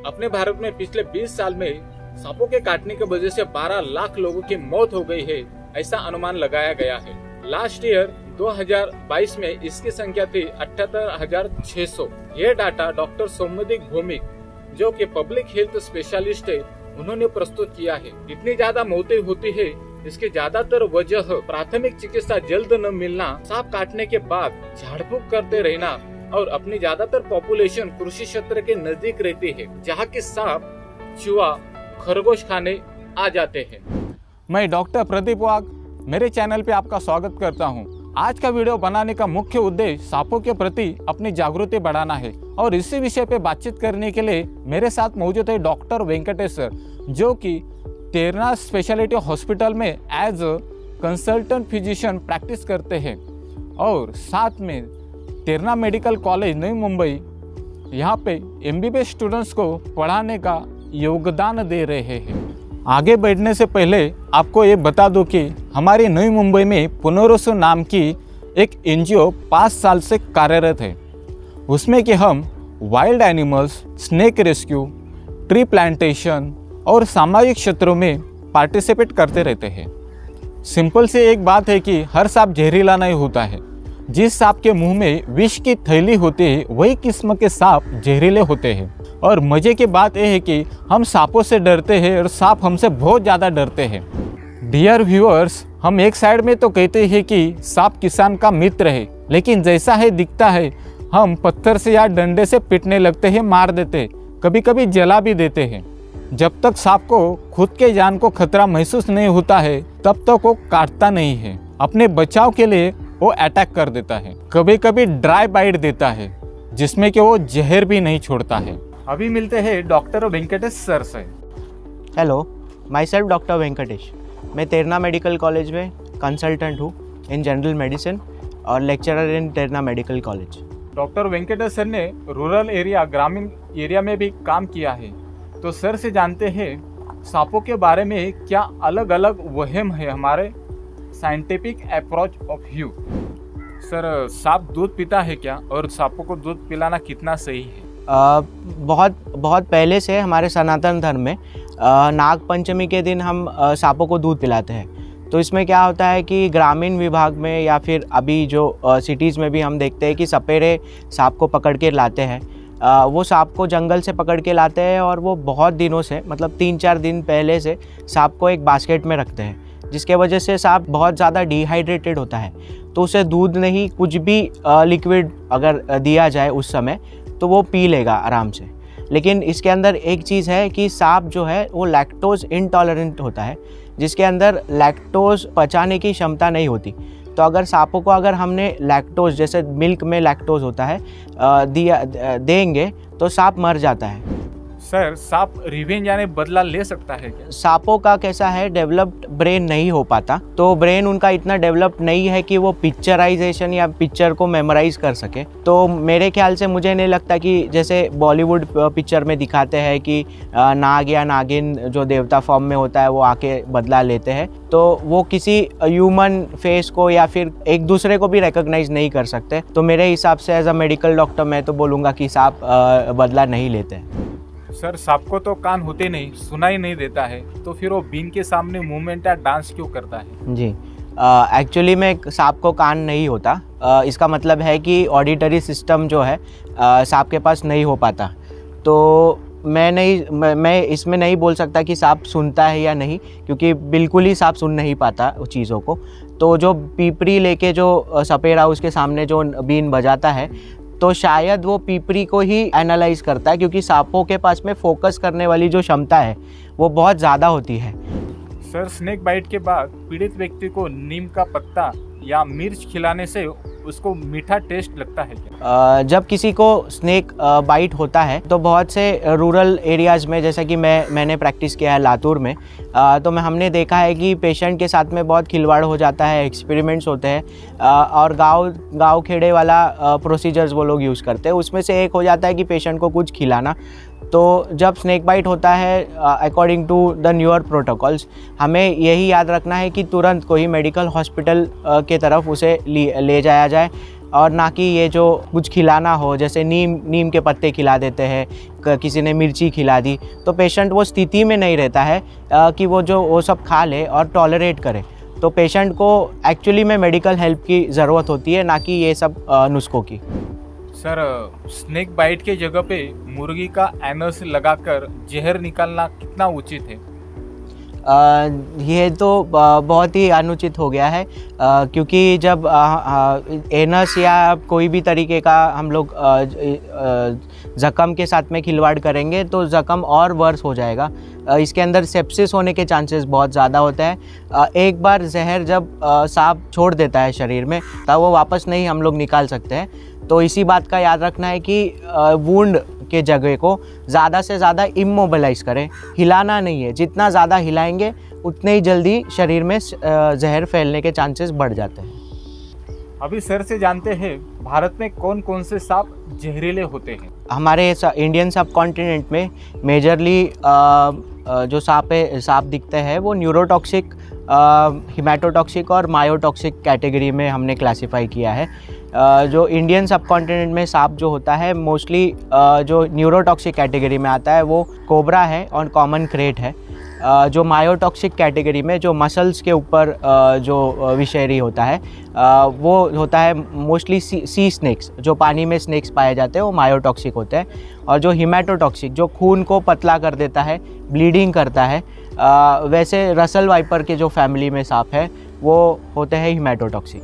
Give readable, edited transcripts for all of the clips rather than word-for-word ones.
अपने भारत में पिछले 20 साल में सांपों के काटने की वजह से 12 लाख लोगों की मौत हो गई है, ऐसा अनुमान लगाया गया है। लास्ट ईयर 2022 में इसकी संख्या थी 78,600। यह डाटा डॉक्टर सौम्यदीप भौमिक, जो कि पब्लिक हेल्थ स्पेशलिस्ट है, उन्होंने प्रस्तुत किया है। इतनी ज्यादा मौतें होती है, इसकी ज्यादातर वजह प्राथमिक चिकित्सा जल्द न मिलना, सांप काटने के बाद झाड़ फूक करते रहना और अपनी ज्यादातर पॉपुलेशन कृषि क्षेत्र के नजदीक रहती है, जहाँ की सांप, चूहा, खरगोश खाने आ जाते हैं। मैं डॉक्टर प्रदीप वाघ मेरे चैनल पे आपका स्वागत करता हूं। आज का वीडियो बनाने का मुख्य उद्देश्य सांपों के प्रति अपनी जागृति बढ़ाना है और इसी विषय पे बातचीत करने के लिए मेरे साथ मौजूद है डॉक्टर वेंकटेश सर, जो कि टेरना स्पेशलिटी हॉस्पिटल में as a consultant physician practice करते हैं और साथ में टेरना मेडिकल कॉलेज नई मुंबई यहाँ पे MBBS स्टूडेंट्स को पढ़ाने का योगदान दे रहे हैं। आगे बढ़ने से पहले आपको ये बता दूं कि हमारी नई मुंबई में पुनरोसो नाम की एक NGO 5 साल से कार्यरत है। उसमें कि हम wild animals, snake rescue, tree plantation और सामाजिक क्षेत्रों में पार्टिसिपेट करते रहते हैं। सिंपल से एक बात है कि हर सांप जहरीला नहीं होता है। जिस सांप के मुंह में विष की थैली होती है, वही किस्म के सांप जहरीले होते हैं। और मजे की बात यह है कि हम सांपों से डरते हैं और सांप हमसे बहुत ज़्यादा डरते हैं। डियर व्यूअर्स, हम एक साइड में तो कहते हैं कि सांप किसान का मित्र है, लेकिन जैसा है दिखता है, हम पत्थर से या डंडे से पीटने लगते हैं, मार देते हैं, कभी कभी जला भी देते हैं। जब तक सांप को खुद के जान को खतरा महसूस नहीं होता है, तब तक वो काटता नहीं है। अपने बचाव के लिए वो अटैक कर देता है, कभी कभी ड्राई बाइट देता है, जिसमें कि वो जहर भी नहीं छोड़ता है। अभी मिलते हैं डॉक्टर वेंकटेश सर से। Hello, myself doctor Venkatesh. मैं टेरना मेडिकल कॉलेज में कंसल्टेंट हूँ इन जनरल मेडिसिन और lecturer in Terna medical college. Doctor Venkatesh sir ने रूरल एरिया, ग्रामीण एरिया में भी काम किया है, तो सर से जानते हैं सांपों के बारे में क्या अलग अलग वहम है हमारे scientific approach of view. Sir, सांप दूध पीता है क्या, और सांपों को दूध पिलाना कितना सही है? बहुत पहले से हमारे सनातन धर्म में नाग पंचमी के दिन हम सांपों को दूध पिलाते हैं। तो इसमें क्या होता है कि ग्रामीण विभाग में या फिर अभी जो सिटीज़ में भी हम देखते हैं कि सपेरे सांप को पकड़ के लाते हैं। वो सांप को जंगल से पकड़ के लाते हैं और वो बहुत दिनों से, मतलब 3-4 दिन पहले से सांप को एक बास्केट में रखते हैं, जिसके वजह से सांप बहुत ज़्यादा डिहाइड्रेटेड होता है। तो उसे दूध नहीं, कुछ भी लिक्विड अगर दिया जाए उस समय, तो वो पी लेगा आराम से। लेकिन इसके अंदर एक चीज़ है कि सांप जो है वो लैक्टोज इंटॉलरेंट होता है, जिसके अंदर लैक्टोज पचाने की क्षमता नहीं होती। तो अगर सांपों को अगर हमने लैक्टोज, जैसे मिल्क में लैक्टोज होता है, देंगे तो सांप मर जाता है। सर, सांप रिवेंज यानी बदला ले सकता है क्या? सांपों का कैसा है, डेवलप्ड ब्रेन नहीं हो पाता, तो ब्रेन उनका इतना डेवलप्ड नहीं है कि वो पिक्चराइजेशन या पिक्चर को मेमोराइज कर सके। तो मेरे ख्याल से मुझे नहीं लगता कि जैसे बॉलीवुड पिक्चर में दिखाते हैं कि नाग या नागिन जो देवता फॉर्म में होता है वो आके बदला लेते हैं, तो वो किसी ह्यूमन फेस को या फिर एक दूसरे को भी रिकॉग्नाइज नहीं कर सकते। तो मेरे हिसाब से एज अ मेडिकल डॉक्टर मैं तो बोलूँगा कि सांप बदला नहीं लेते हैं। सर, सांप को तो कान होते नहीं, सुनाई नहीं देता है, तो फिर वो बीन के सामने मूवमेंट या डांस क्यों करता है? जी, एक्चुअली में सांप को कान नहीं होता। इसका मतलब है कि ऑडिटरी सिस्टम जो है सांप के पास नहीं हो पाता। तो मैं इसमें नहीं बोल सकता कि सांप सुनता है या नहीं, क्योंकि बिल्कुल ही सांप सुन नहीं पाता उन चीज़ों को। तो जो पीपरी लेके जो सपेरा उसके सामने जो बीन बजाता है, तो शायद वो पीपरी को ही एनालाइज करता है, क्योंकि सांपों के पास में फोकस करने वाली जो क्षमता है वो बहुत ज़्यादा होती है। सर, स्नेक बाइट के बाद पीड़ित व्यक्ति को नीम का पत्ता या मिर्च खिलाने से उसको मीठा टेस्ट लगता है क्या? जब किसी को स्नेक बाइट होता है तो बहुत से रूरल एरियाज़ में, जैसा कि मैंने प्रैक्टिस किया है लातूर में, तो हमने देखा है कि पेशेंट के साथ में बहुत खिलवाड़ हो जाता है, एक्सपेरिमेंट्स होते हैं और गांव खेड़े वाला प्रोसीजर्स वो लोग यूज़ करते हैं। उसमें से एक हो जाता है कि पेशेंट को कुछ खिलाना। तो जब स्नेक बाइट होता है, according to the newer protocols, हमें यही याद रखना है कि तुरंत कोई मेडिकल हॉस्पिटल के तरफ उसे ले जाया जाए और ना कि ये जो कुछ खिलाना हो, जैसे नीम के पत्ते खिला देते हैं, किसी ने मिर्ची खिला दी, तो पेशेंट वो स्थिति में नहीं रहता है कि वो सब खा ले और टॉलरेट करे। तो पेशेंट को एक्चुअली में मेडिकल हेल्प की ज़रूरत होती है, ना कि ये सब नुस्खों की। सर, स्नेक बाइट के जगह पे मुर्गी का एनस लगाकर जहर निकालना कितना उचित है? ये तो बहुत ही अनुचित हो गया है, क्योंकि जब एनस या कोई भी तरीके का हम लोग ज़ख़म के साथ में खिलवाड़ करेंगे तो ज़ख़म और वर्स हो जाएगा। इसके अंदर सेप्सिस होने के चांसेस बहुत ज़्यादा होते हैं। एक बार जहर जब सांप छोड़ देता है शरीर में, तब वो वापस नहीं हम लोग निकाल सकते हैं। तो इसी बात का याद रखना है कि वुंड के जगह को ज़्यादा से ज़्यादा इमोबिलाइज करें, हिलाना नहीं है। जितना ज़्यादा हिलाएंगे उतने ही जल्दी शरीर में जहर फैलने के चांसेस बढ़ जाते हैं। अभी सर से जानते हैं, भारत में कौन कौन से सांप जहरीले होते हैं? हमारे इंडियन सब कॉन्टिनेंट में मेजरली जो सांप दिखते हैं वो न्यूरोटॉक्सिक, हिमेटोटॉक्सिक और मायोटॉक्सिक कैटेगरी में हमने क्लासिफाई किया है। जो इंडियन सब कॉन्टिनेंट में सांप जो होता है मोस्टली जो न्यूरोटॉक्सिक कैटेगरी में आता है वो कोबरा है और कॉमन क्रेट है। जो मायोटॉक्सिक कैटेगरी में जो मसल्स के ऊपर जो विषैरी होता है वो होता है मोस्टली सी स्नेक्स, जो पानी में स्नेक्स पाए जाते हैं वो मायोटॉक्सिक होते हैं। और जो हिमेटोटॉक्सिक जो खून को पतला कर देता है, ब्लीडिंग करता है, वैसे रसल वाइपर के जो फैमिली में सांप है वो होते हैं हिमेटोटॉक्सिक।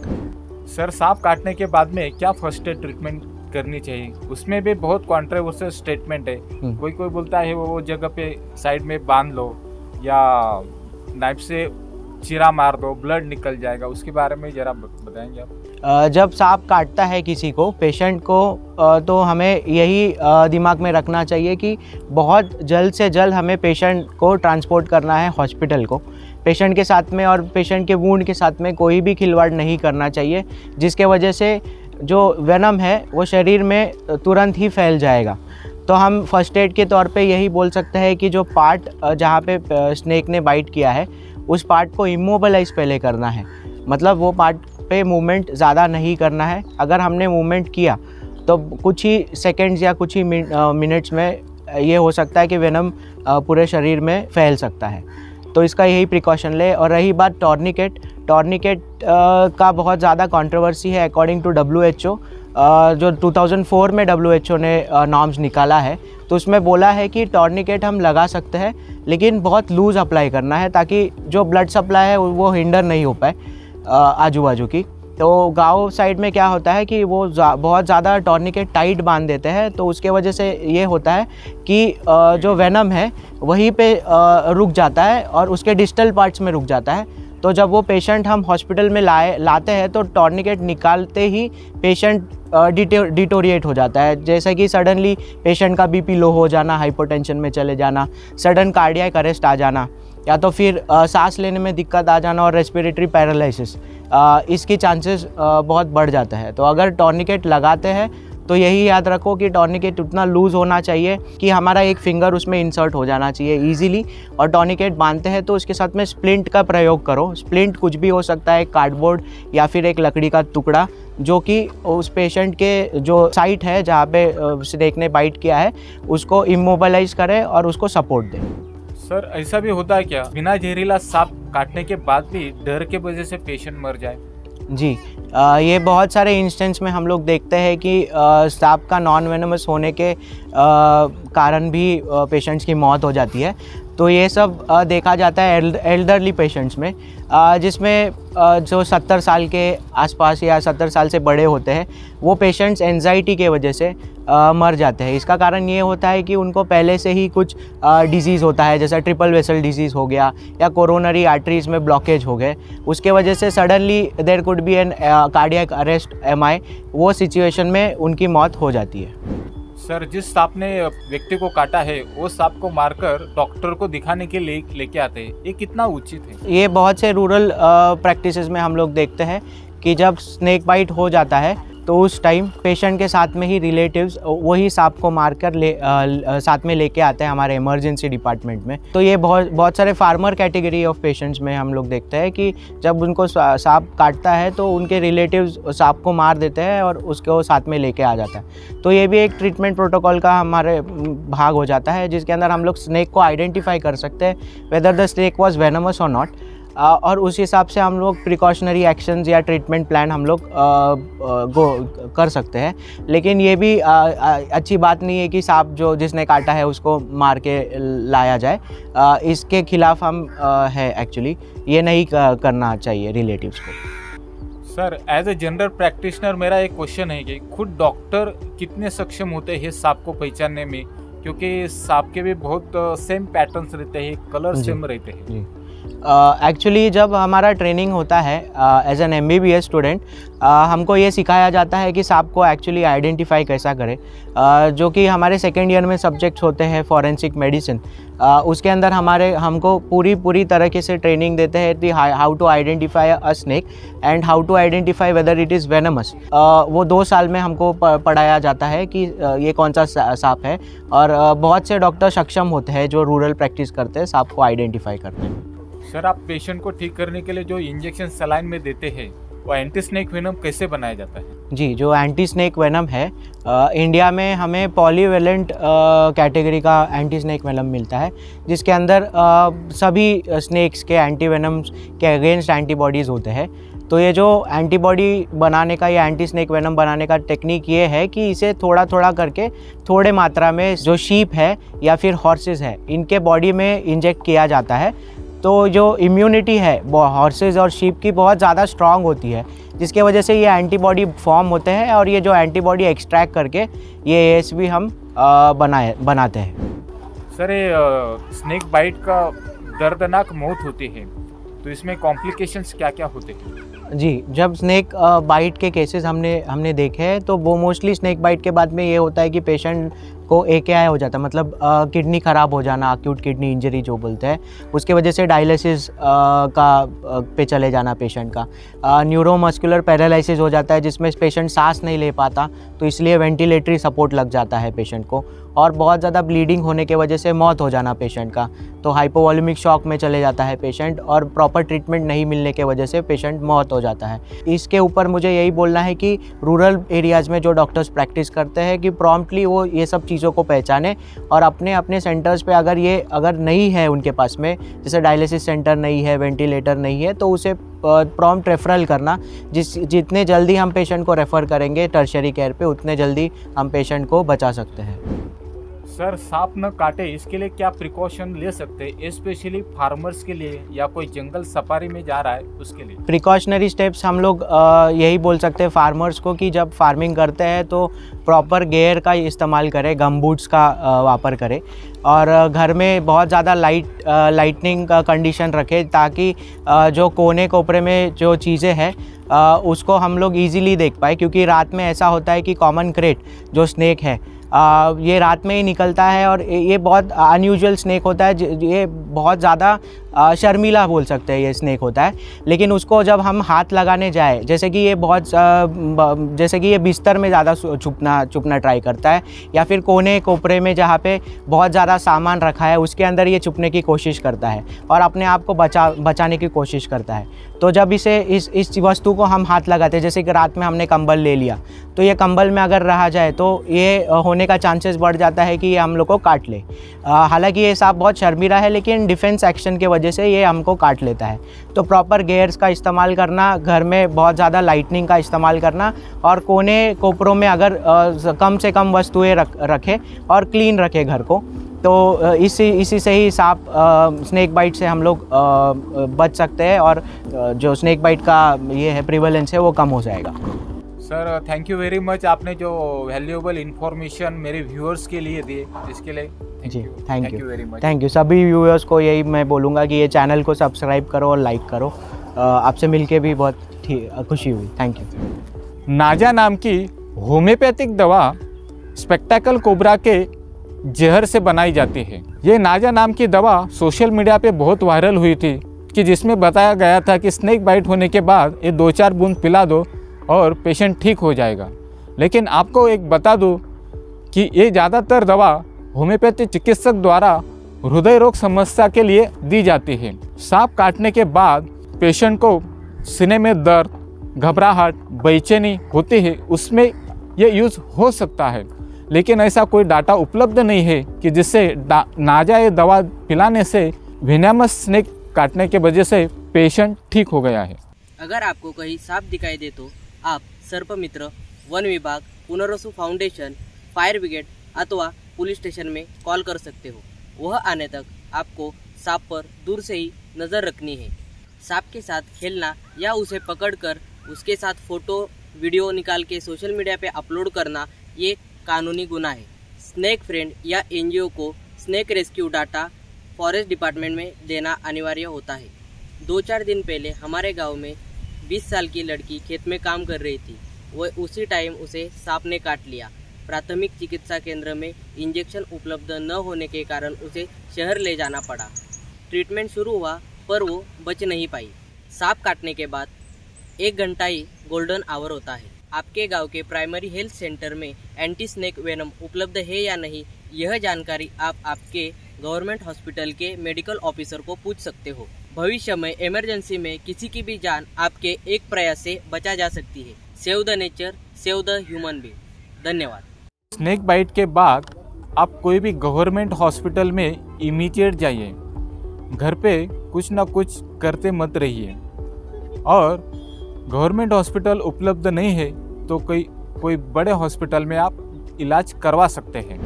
सर, सांप काटने के बाद में क्या फर्स्ट एड ट्रीटमेंट करनी चाहिए? उसमें भी बहुत कॉन्ट्रोवर्शियल स्टेटमेंट है। कोई बोलता है वो जगह पे साइड में बांध लो या नाइफ से चीरा मार दो, ब्लड निकल जाएगा। उसके बारे में ज़रा बताएंगे आप? जब सांप काटता है किसी को, पेशेंट को, तो हमें यही दिमाग में रखना चाहिए कि बहुत जल्द से जल्द हमें पेशेंट को ट्रांसपोर्ट करना है हॉस्पिटल को। पेशेंट के साथ में और पेशेंट के वुंड के साथ में कोई भी खिलवाड़ नहीं करना चाहिए, जिसके वजह से जो वेनम है वो शरीर में तुरंत ही फैल जाएगा। तो हम फर्स्ट एड के तौर पे यही बोल सकते हैं कि जो पार्ट जहाँ पे स्नेक ने बाइट किया है उस पार्ट को इमोबिलाइज पहले करना है, मतलब वो पार्ट पे मूवमेंट ज़्यादा नहीं करना है। अगर हमने मूवमेंट किया तो कुछ ही सेकंड्स या कुछ ही मिनट्स में ये हो सकता है कि वेनम पूरे शरीर में फैल सकता है। तो इसका यही प्रिकॉशन ले। और रही बात टॉर्निकेट का बहुत ज़्यादा कंट्रोवर्सी है अकॉर्डिंग टू WHO। जो 2004 में WHO ने नॉर्म्स निकाला है तो उसमें बोला है कि टॉर्निकेट हम लगा सकते हैं, लेकिन बहुत लूज़ अप्लाई करना है ताकि जो ब्लड सप्लाई है वो हिंडर नहीं हो पाए आजू बाजू की। तो गांव साइड में क्या होता है कि वो बहुत ज़्यादा टॉर्निकेट टाइट बांध देते हैं, तो उसके वजह से ये होता है कि जो वेनम है वहीं पे रुक जाता है और उसके डिस्टल पार्ट्स में रुक जाता है। तो जब वो पेशेंट हम हॉस्पिटल में लाते हैं तो टॉर्निकेट निकालते ही पेशेंट डिटोरिएट हो जाता है, जैसे कि सडनली पेशेंट का BP लो हो जाना, हाइपोटेंशन में चले जाना, सडन कार्डियक अरेस्ट आ जाना, या तो फिर सांस लेने में दिक्कत आ जाना और रेस्पिरेटरी पैरालिसिस, इसकी चांसेस बहुत बढ़ जाता है। तो अगर टॉर्निकेट लगाते हैं तो यही याद रखो कि टॉर्निकेट उतना लूज़ होना चाहिए कि हमारा एक फिंगर उसमें इंसर्ट हो जाना चाहिए ईजीली। और टॉर्निकेट बांधते हैं तो उसके साथ में स्प्लिंट का प्रयोग करो। स्प्लिंट कुछ भी हो सकता है, कार्डबोर्ड या फिर एक लकड़ी का टुकड़ा, जो कि उस पेशेंट के जो साइट है जहाँ पे स्नेक ने बाइट किया है उसको इमोबिलाइज करे और उसको सपोर्ट दे। सर, ऐसा भी होता है क्या बिना जहरीला सांप काटने के बाद भी डर के वजह से पेशेंट मर जाए? जी, ये बहुत सारे इंस्टेंस में हम लोग देखते हैं कि सांप का नॉन वेनमस होने के कारण भी पेशेंट्स की मौत हो जाती है। तो ये सब देखा जाता है एल्डरली पेशेंट्स में, जिसमें जो 70 साल के आसपास या 70 साल से बड़े होते हैं वो पेशेंट्स एंजाइटी के वजह से मर जाते हैं। इसका कारण ये होता है कि उनको पहले से ही कुछ डिजीज़ होता है, जैसा ट्रिपल वेसल डिजीज़ हो गया या कोरोनरी आर्टरीज में ब्लॉकेज हो गए, उसके वजह से suddenly there could be an cardiac arrest MI, वो सिचुएशन में उनकी मौत हो जाती है। सर, जिस सांप ने व्यक्ति को काटा है वो सांप को मारकर डॉक्टर को दिखाने के लिए लेके आते हैं, ये कितना उचित है? ये बहुत से रूरल प्रैक्टिसेस में हम लोग देखते हैं कि जब स्नेक बाइट हो जाता है तो उस टाइम पेशेंट के साथ में ही रिलेटिव्स वही सांप को मारकर साथ में लेके आते हैं हमारे इमरजेंसी डिपार्टमेंट में। तो ये बहुत सारे फार्मर कैटेगरी ऑफ पेशेंट्स में हम लोग देखते हैं कि जब उनको सांप काटता है तो उनके रिलेटिव्स सांप को मार देते हैं और उसको साथ में लेके आ जाता है। तो ये भी एक ट्रीटमेंट प्रोटोकॉल का हमारे भाग हो जाता है, जिसके अंदर हम लोग स्नेक को आइडेंटिफाई कर सकते हैं whether the snake was venomous और नॉट, और उस हिसाब से हम लोग प्रिकॉशनरी एक्शंस या ट्रीटमेंट प्लान हम लोग कर सकते हैं। लेकिन ये भी अच्छी बात नहीं है कि सांप जिसने काटा है उसको मार के लाया जाए। इसके खिलाफ हम है एक्चुअली, ये नहीं करना चाहिए रिलेटिव्स को। Sir, as a general practitioner मेरा एक क्वेश्चन है कि खुद डॉक्टर कितने सक्षम होते हैं सांप को पहचानने में, क्योंकि सांप के भी बहुत सेम पैटर्न्स रहते हैं, कलर सेम रहते हैं। एक्चुअली जब हमारा ट्रेनिंग होता है एज एन MBBS स्टूडेंट, हमको ये सिखाया जाता है कि सांप को एक्चुअली आइडेंटिफाई कैसा करें, जो कि हमारे सेकेंड ईयर में सब्जेक्ट्स होते हैं फॉरेंसिक मेडिसिन। उसके अंदर हमको पूरी तरीके से ट्रेनिंग देते हैं कि how to identify a snake and how to identify whether it is venomous. वो 2 साल में हमको पढ़ाया जाता है कि ये कौन सा सांप है, और बहुत से डॉक्टर सक्षम होते हैं जो रूरल प्रैक्टिस करते हैं सांप को आइडेंटिफाई करने में। सर, आप पेशेंट को ठीक करने के लिए जो इंजेक्शन सलाइन में देते हैं वो एंटी स्नेक वेनम कैसे बनाया जाता है? जी, जो एंटी स्नेक वेनम है, इंडिया में हमें पॉलीवेलेंट कैटेगरी का एंटी स्नेक वेनम मिलता है, जिसके अंदर सभी स्नेक्स के एंटी वेनम्स के अगेंस्ट एंटीबॉडीज़ होते हैं। तो ये जो एंटीबॉडी बनाने का या एंटी स्नेक वेनम बनाने का टेक्निक ये है कि इसे थोड़ा करके थोड़े मात्रा में जो शीप है या फिर हॉर्सेस है इनके बॉडी में इंजेक्ट किया जाता है। तो जो इम्यूनिटी है वो हॉर्सेस और शीप की बहुत ज़्यादा स्ट्रांग होती है, जिसके वजह से ये एंटीबॉडी फॉर्म होते हैं, और ये जो एंटीबॉडी एक्सट्रैक्ट करके ये ASV हम बनाते हैं। सर, स्नेक बाइट का दर्दनाक मौत होती है, तो इसमें कॉम्प्लिकेशंस क्या क्या होते हैं? जी, जब स्नेक बाइट के केसेस हमने देखे हैं तो वो मोस्टली स्नेक बाइट के बाद में ये होता है कि पेशेंट को AKI हो जाता है, मतलब किडनी ख़राब हो जाना, एक्यूट किडनी इंजरी जो बोलते हैं, उसके वजह से डायलिसिस पे चले जाना पेशेंट का। न्यूरोमस्कुलर पैरालिसिस हो जाता है, जिसमें पेशेंट सांस नहीं ले पाता, तो इसलिए वेंटिलेटरी सपोर्ट लग जाता है पेशेंट को, और बहुत ज़्यादा ब्लीडिंग होने के वजह से मौत हो जाना पेशेंट का, तो हाइपोवॉल्यूमिक शॉक में चले जाता है पेशेंट, और प्रॉपर ट्रीटमेंट नहीं मिलने के वजह से पेशेंट मौत हो जाता है। इसके ऊपर मुझे यही बोलना है कि रूरल एरियाज़ में जो डॉक्टर्स प्रैक्टिस करते हैं कि प्रॉम्प्टली वो ये सब चीज़ों को पहचाने, और अपने सेंटर्स पे अगर नहीं है उनके पास में, जैसे डायलिसिस सेंटर नहीं है, वेंटिलेटर नहीं है, तो उसे प्रॉम्प्ट रेफरल करना। जितने जल्दी हम पेशेंट को रेफ़र करेंगे टर्शियरी केयर पे, उतने जल्दी हम पेशेंट को बचा सकते हैं। सर, सांप न काटे इसके लिए क्या प्रिकॉशन ले सकते हैं, स्पेशली फार्मर्स के लिए या कोई जंगल सफारी में जा रहा है उसके लिए? प्रिकॉशनरी स्टेप्स हम लोग यही बोल सकते हैं फार्मर्स को कि जब फार्मिंग करते हैं तो प्रॉपर गेयर का इस्तेमाल करें, गम बूट्स का वापर करें, और घर में बहुत ज़्यादा लाइटनिंग का कंडीशन रखें, ताकि जो कोने कोपरे में जो चीज़ें हैं उसको हम लोग ईज़िली देख पाए, क्योंकि रात में ऐसा होता है कि कॉमन क्रेट जो स्नेक है ये रात में ही निकलता है, और ये बहुत अनयूजुअल स्नेक होता है, ये बहुत ज़्यादा शर्मीला बोल सकते हैं ये स्नेक होता है। लेकिन उसको जब हम हाथ लगाने जाए, जैसे कि ये बिस्तर में ज़्यादा छुपना ट्राई करता है, या फिर कोने कोपरे में जहाँ पे बहुत ज़्यादा सामान रखा है उसके अंदर ये छुपने की कोशिश करता है और अपने आप को बचाने की कोशिश करता है। तो जब इस वस्तु को हम हाथ लगाते हैं, जैसे कि रात में हमने कंबल ले लिया, तो ये कंबल में अगर रहा जाए तो ये होने का चांसेस बढ़ जाता है कि ये हम लोग को काट ले। हालांकि ये सांप बहुत शर्मीला है, लेकिन डिफेंस एक्शन के वजह से ये हमको काट लेता है। तो प्रॉपर गेयर्स का इस्तेमाल करना, घर में बहुत ज़्यादा लाइटनिंग का इस्तेमाल करना, और कोने कोपरों में अगर कम से कम वस्तुएं रखे और क्लीन रखे घर को, तो इसी से ही सांप स्नेक बाइट से हम लोग बच सकते हैं, और जो स्नेक बाइट का ये है प्रिवेलेंस है वो कम हो जाएगा। Sir, thank you very much, आपने जो वैल्यूएबल इन्फॉर्मेशन मेरे व्यूअर्स के लिए दिए, इसके लिए जी thank you very much. Thank you. सभी व्यूअर्स को यही मैं बोलूँगा कि ये चैनल को सब्सक्राइब करो और लाइक करो। आपसे मिलके भी बहुत खुशी हुई। Thank you. नाजा नाम की होम्योपैथिक दवा स्पेक्टेकल कोबरा के जहर से बनाई जाती है। ये नाजा नाम की दवा सोशल मीडिया पे बहुत वायरल हुई थी, कि जिसमें बताया गया था कि स्नेक बाइट होने के बाद ये 2-4 बूंद पिला दो और पेशेंट ठीक हो जाएगा। लेकिन आपको एक बता दूं कि ये ज़्यादातर दवा होम्योपैथी चिकित्सक द्वारा हृदय रोग समस्या के लिए दी जाती है। सांप काटने के बाद पेशेंट को सीने में दर्द, घबराहट, बेचैनी होती है, उसमें ये यूज़ हो सकता है। लेकिन ऐसा कोई डाटा उपलब्ध नहीं है कि जिससे नाजायज दवा पिलाने से वेनमस स्नेक काटने के वजह से पेशेंट ठीक हो गया है। अगर आपको कहीं सांप दिखाई दे तो आप सर्पमित्र, वन विभाग, पुनर्वसु फाउंडेशन, फायर ब्रिगेड अथवा पुलिस स्टेशन में कॉल कर सकते हो। वह आने तक आपको सांप पर दूर से ही नज़र रखनी है। सांप के साथ खेलना या उसे पकड़कर उसके साथ फ़ोटो वीडियो निकाल के सोशल मीडिया पे अपलोड करना ये कानूनी गुनाह है। स्नेक फ्रेंड या एनजीओ को snake rescue data forest department में देना अनिवार्य होता है। 2-4 दिन पहले हमारे गांव में 20 साल की लड़की खेत में काम कर रही थी। वह उसी टाइम उसे सांप ने काट लिया। प्राथमिक चिकित्सा केंद्र में इंजेक्शन उपलब्ध न होने के कारण उसे शहर ले जाना पड़ा। ट्रीटमेंट शुरू हुआ पर वो बच नहीं पाई। सांप काटने के बाद 1 घंटा ही गोल्डन आवर होता है। आपके गांव के प्राइमरी हेल्थ सेंटर में एंटी स्नेक वेनम उपलब्ध है या नहीं, यह जानकारी आप आपके गवर्नमेंट हॉस्पिटल के मेडिकल ऑफिसर को पूछ सकते हो। भविष्य में इमरजेंसी में किसी की भी जान आपके एक प्रयास से बचा जा सकती है। Save the nature, save the human being. धन्यवाद। स्नेक बाइट के बाद आप कोई भी गवर्नमेंट हॉस्पिटल में इमीडिएट जाइए। घर पे कुछ ना कुछ करते मत रहिए। और गवर्नमेंट हॉस्पिटल उपलब्ध नहीं है तो कोई बड़े हॉस्पिटल में आप इलाज करवा सकते हैं।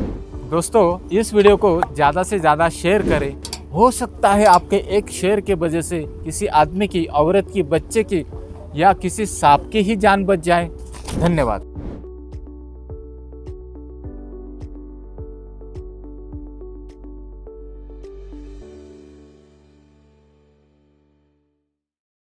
दोस्तों, इस वीडियो को ज़्यादा से ज़्यादा शेयर करें। हो सकता है आपके एक शेयर के वजह से किसी आदमी की, औरत की, बच्चे की या किसी सांप की ही जान बच जाए। धन्यवाद।